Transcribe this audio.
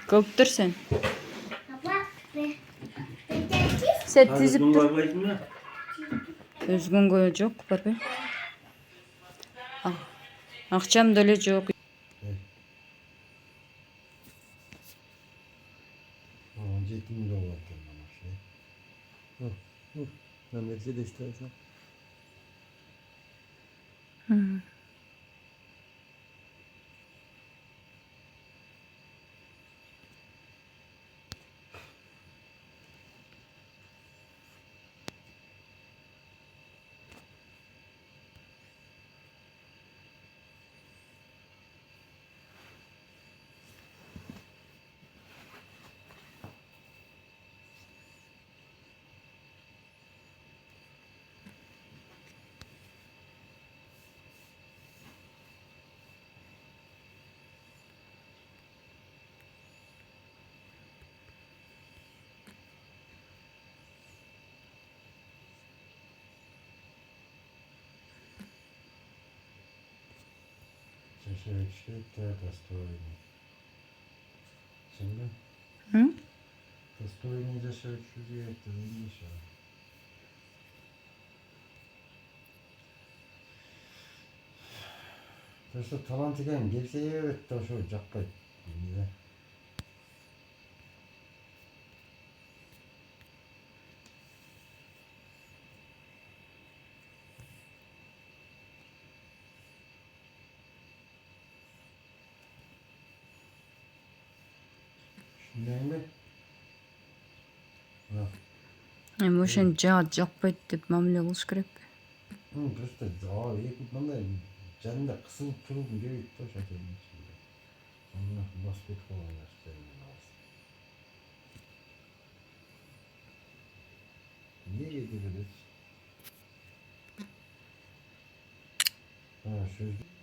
Koptur sen. Sen Sen tizip Hazır dur. var mı? Özgün koyacak baba. Akşam da öyle yok. Zeytin de var ama şey. Mehmet'e de istersen. Şöyle işte testosterone. Şimdi Hı? testosterone de şöyle şuraya ekledim inşallah. Testo talantıgan gelse evet de şu cappa. Şimdi mi? Ha. Emotion cak bayıp mamle olmuş gerek. Просто iyi bunlar canında kısılıp durup diyor da şaşırdım şimdi. Allah basket kolaylaştırıyor lazım. Niye yedirdiniz? Ha sözlü.